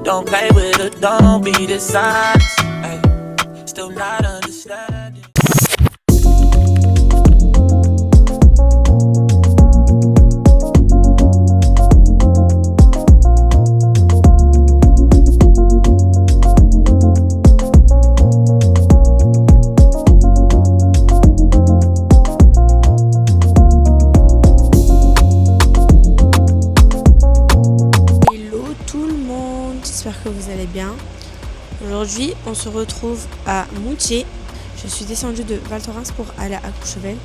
Don't play with it, don't be dishonest. Ay, still not understanding. J'espère que vous allez bien. Aujourd'hui, on se retrouve à Moutier. Je suis descendue de Val Thorens pour aller à Courchevel.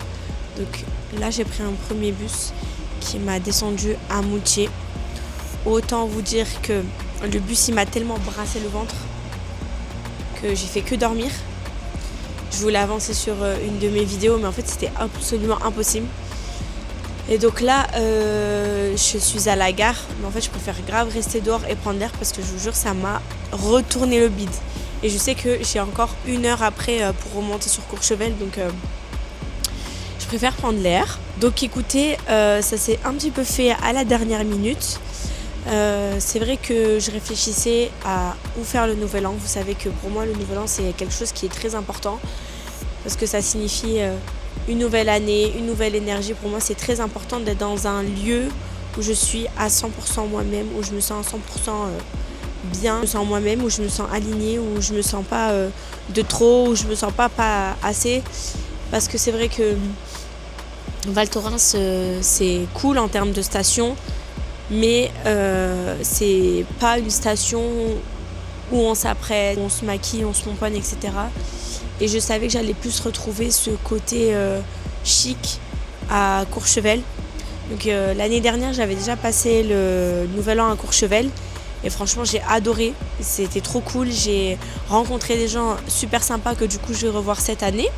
Donc là, j'ai pris un premier bus qui m'a descendu à Moutier. Autant vous dire que le bus, il m'a tellement brassé le ventre que j'ai fait que dormir. Je voulais avancer sur une de mes vidéos, mais en fait, c'était absolument impossible. Et donc là, je suis à la gare, mais en fait je préfère grave rester dehors et prendre l'air parce que je vous jure, ça m'a retourné le bide. Et je sais que j'ai encore 1 heure après pour remonter sur Courchevel, donc je préfère prendre l'air. Donc écoutez, ça s'est un petit peu fait à la dernière minute. C'est vrai que je réfléchissais à où faire le nouvel an. Vous savez que pour moi, le nouvel an, c'est quelque chose qui est très important parce que ça signifie une nouvelle année, une nouvelle énergie. Pour moi, c'est très important d'être dans un lieu où je suis à 100% moi-même, où je me sens à 100% bien, je me sens moi-même, où je me sens alignée, où je me sens pas de trop, où je me sens pas assez. Parce que c'est vrai que Val Thorens, c'est cool en termes de station, mais c'est pas une station où on s'apprête, où on se maquille, on se pomponne, etc. Et je savais que j'allais plus retrouver ce côté chic à Courchevel. Donc l'année dernière, j'avais déjà passé le nouvel an à Courchevel. Et franchement, j'ai adoré. C'était trop cool. J'ai rencontré des gens super sympas que du coup, je vais revoir cette année.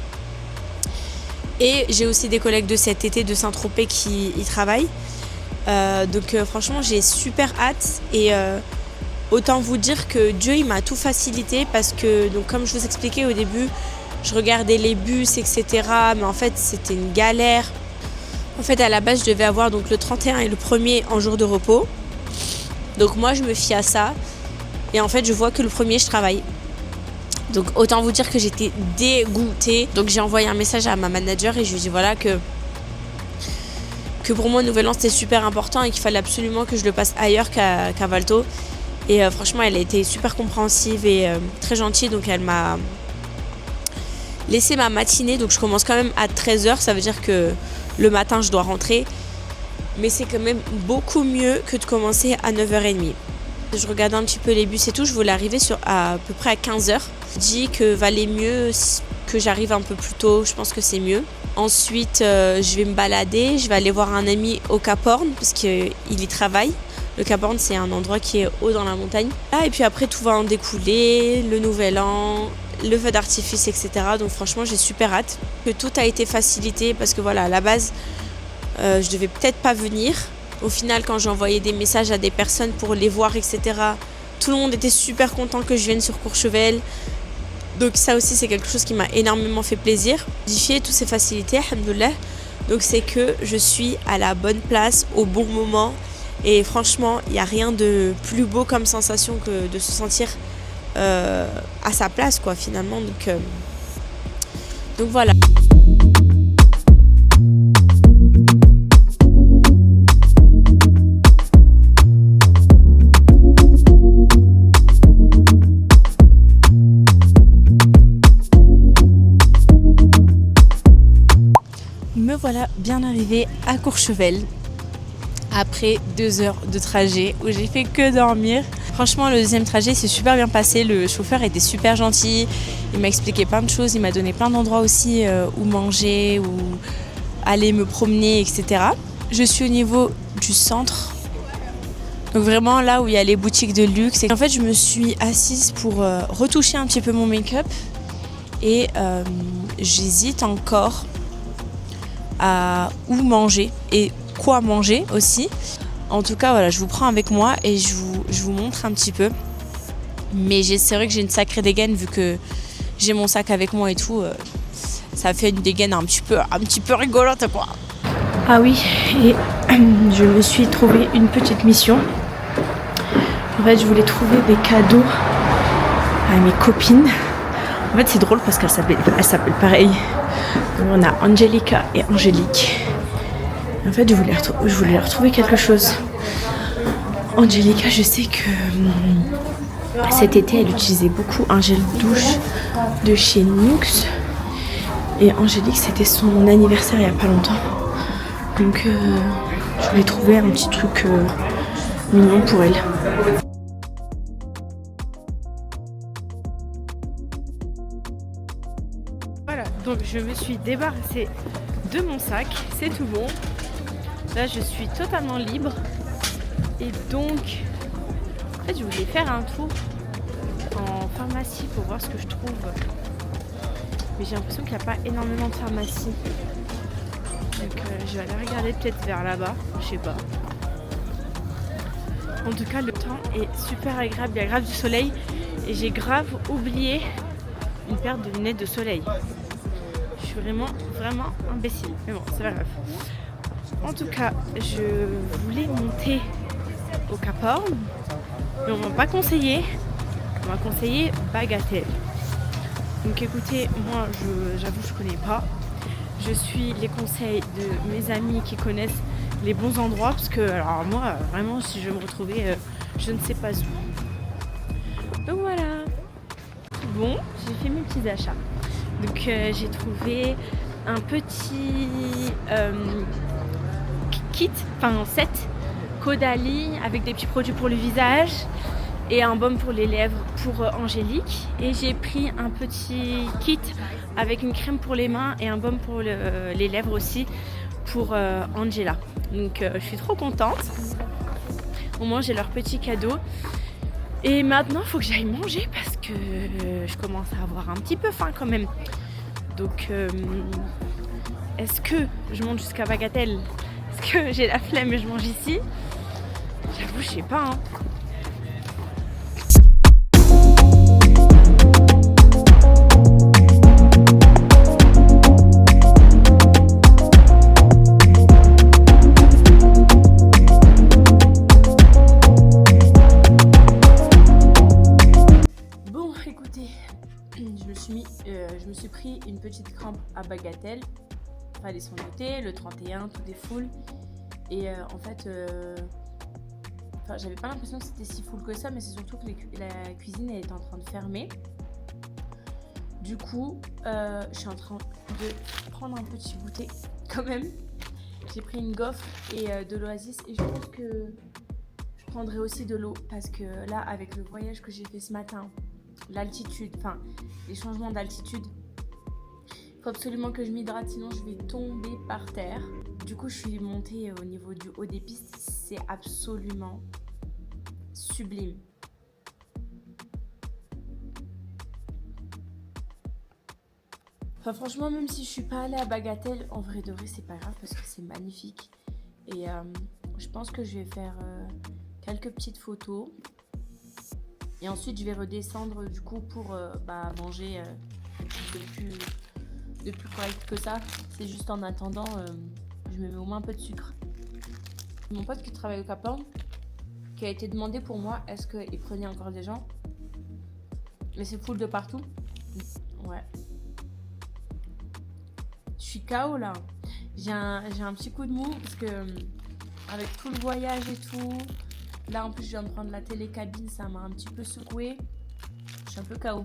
Et j'ai aussi des collègues de cet été de Saint-Tropez qui y travaillent. Donc franchement, j'ai super hâte. Et autant vous dire que Dieu, il m'a tout facilité parce que, donc, comme je vous expliquais au début, je regardais les bus, etc. Mais en fait, c'était une galère. En fait, à la base, je devais avoir donc, le 31 et le 1er en jour de repos. Donc moi, je me fie à ça. Et en fait, je vois que le 1er, je travaille. Donc autant vous dire que j'étais dégoûtée. Donc j'ai envoyé un message à ma manager et je lui ai dit voilà que pour moi, le nouvel an, c'était super important et qu'il fallait absolument que je le passe ailleurs qu'à Valto. Et franchement, elle a été super compréhensive et très gentille. Donc elle m'a laissé ma matinée. Donc je commence quand même à 13h. Ça veut dire que le matin, je dois rentrer. Mais c'est quand même beaucoup mieux que de commencer à 9h30. Je regardais un petit peu les bus et tout. Je voulais arriver à peu près à 15h. Je dis que valait mieux que j'arrive un peu plus tôt. Je pense que c'est mieux. Ensuite, je vais me balader. Je vais aller voir un ami au Cap Horn parce qu'il y travaille. Le Cap Horn, c'est un endroit qui est haut dans la montagne. Et puis après, tout va en découler, le nouvel an, le feu d'artifice, etc. Donc franchement, j'ai super hâte. Que tout a été facilité parce que voilà, à la base, je devais peut-être pas venir. Au final, quand j'ai envoyé des messages à des personnes pour les voir, etc., tout le monde était super content que je vienne sur Courchevel. Donc ça aussi, c'est quelque chose qui m'a énormément fait plaisir. Modifier toutes ces facilités, alhamdoulilah. Donc c'est que je suis à la bonne place, au bon moment. Et franchement, il n'y a rien de plus beau comme sensation que de se sentir à sa place, quoi, finalement. Donc voilà. Me voilà bien arrivée à Courchevel après 2 heures de trajet où j'ai fait que dormir. Franchement, le deuxième trajet s'est super bien passé. Le chauffeur était super gentil. Il m'a expliqué plein de choses. Il m'a donné plein d'endroits aussi où manger, où aller me promener, etc. Je suis au niveau du centre. Donc vraiment là où il y a les boutiques de luxe. Et en fait, je me suis assise pour retoucher un petit peu mon make-up. Et j'hésite encore à où manger et quoi manger aussi. En tout cas, voilà, je vous prends avec moi et je vous montre un petit peu. Mais c'est vrai que j'ai une sacrée dégaine vu que j'ai mon sac avec moi et tout. Ça fait une dégaine un petit peu rigolote, quoi. Ah oui, et je me suis trouvé une petite mission. En fait, je voulais trouver des cadeaux à mes copines. En fait, c'est drôle parce qu'elles s'appellent pareil. On a Angelica et Angélique. En fait, je voulais leur trouver quelque chose. Angelica, je sais que cet été, elle utilisait beaucoup un gel douche de chez NYX. Et Angélique, c'était son anniversaire il n'y a pas longtemps. Donc, je voulais trouver un petit truc mignon pour elle. Voilà, donc je me suis débarrassée de mon sac, c'est tout bon. Là, je suis totalement libre. Et donc, en fait, je voulais faire un tour en pharmacie pour voir ce que je trouve. Mais j'ai l'impression qu'il n'y a pas énormément de pharmacies. Donc, je vais aller regarder peut-être vers là-bas, je sais pas. En tout cas, le temps est super agréable, il y a grave du soleil. Et j'ai grave oublié une paire de lunettes de soleil. Je suis vraiment imbécile. Mais bon, c'est pas grave. En tout cas, je voulais monter au Cap Horn, mais on m'a pas conseillé. On m'a conseillé Bagatelle. Donc écoutez, moi j'avoue je connais pas. Je suis les conseils de mes amis qui connaissent les bons endroits parce que alors moi vraiment si je me retrouvais je ne sais pas où. Donc voilà. Bon, j'ai fait mes petits achats. Donc j'ai trouvé un petit kit, enfin set Caudalie avec des petits produits pour le visage et un baume pour les lèvres pour Angélique. Et j'ai pris un petit kit avec une crème pour les mains et un baume pour les lèvres aussi pour Angela. Donc je suis trop contente. Au moins j'ai leur petit cadeau. Et maintenant il faut que j'aille manger parce que je commence à avoir un petit peu faim quand même. Donc est-ce que je monte jusqu'à Bagatelle? Est-ce que j'ai la flemme et je mange ici? J'avoue, je sais pas. Hein. Bon, écoutez, je me suis pris une petite crampe à Bagatelle. Fallait s'en noter, le 31, tout est full. Et en fait, j'avais pas l'impression que c'était si full que ça, mais c'est surtout que la cuisine elle est en train de fermer. Du coup, je suis en train de prendre un petit goûter quand même. J'ai pris une gaufre et de l'Oasis et je pense que je prendrai aussi de l'eau parce que là, avec le voyage que j'ai fait ce matin, l'altitude, enfin les changements d'altitude, il faut absolument que je m'hydrate, sinon je vais tomber par terre. Du coup, je suis montée au niveau du haut des pistes. C'est absolument sublime. Enfin, franchement, même si je suis pas allée à Bagatelle, en vrai de vrai, c'est pas grave parce que c'est magnifique. Et je pense que je vais faire quelques petites photos. Et ensuite, je vais redescendre du coup pour manger de plus correct que ça. C'est juste en attendant, je me mets au moins un peu de sucre. Mon pote qui travaille au Cap Horn, qui a été demandé pour moi, est-ce qu'il prenait encore des gens? Mais c'est full de partout. Ouais. Je suis KO là. J'ai un petit coup de mou parce que avec tout le voyage et tout, là en plus je viens de prendre la télécabine, ça m'a un petit peu secoué. Je suis un peu KO.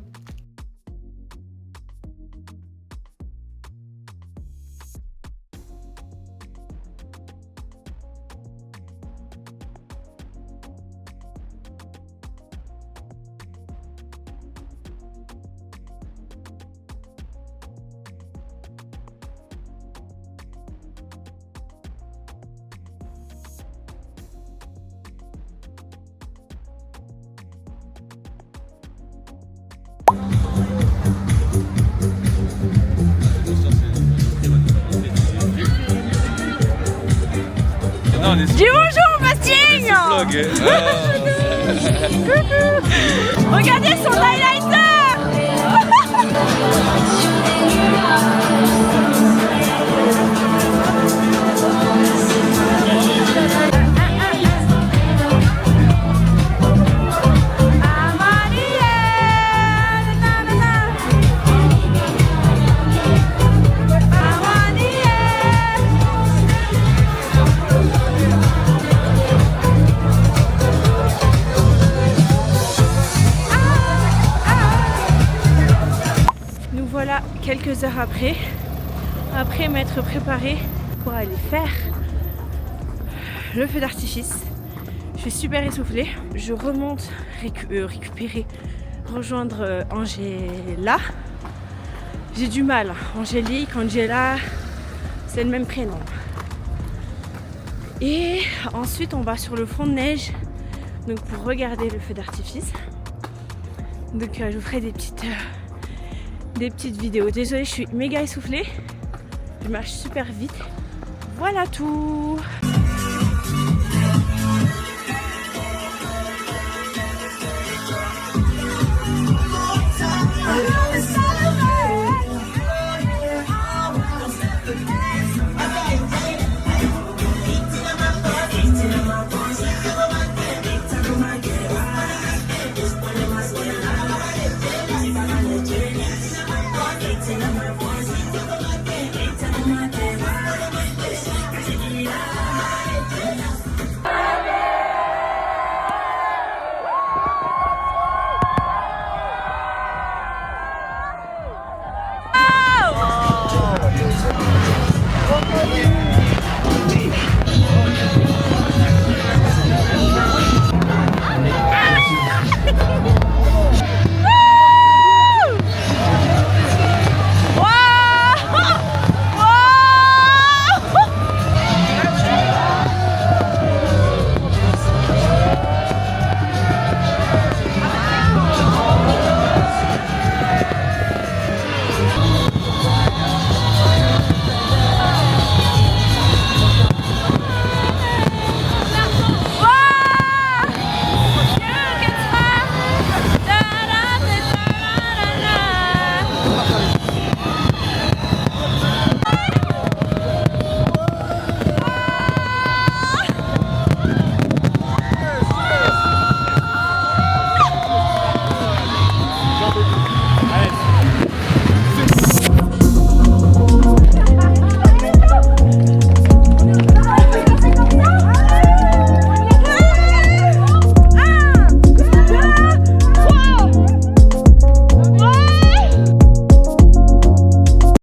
Dis bonjour Bastien. Regardez son highlighter. quelques heures après m'être préparée pour aller faire le feu d'artifice. Je suis super essoufflée. Je remonte récupérer, rejoindre Angela. J'ai du mal. Angélique, Angela, c'est le même prénom. Et ensuite on va sur le front de neige donc pour regarder le feu d'artifice. Donc je vous ferai des petites vidéos. Désolée, je suis méga essoufflée. Je marche super vite. Voilà tout.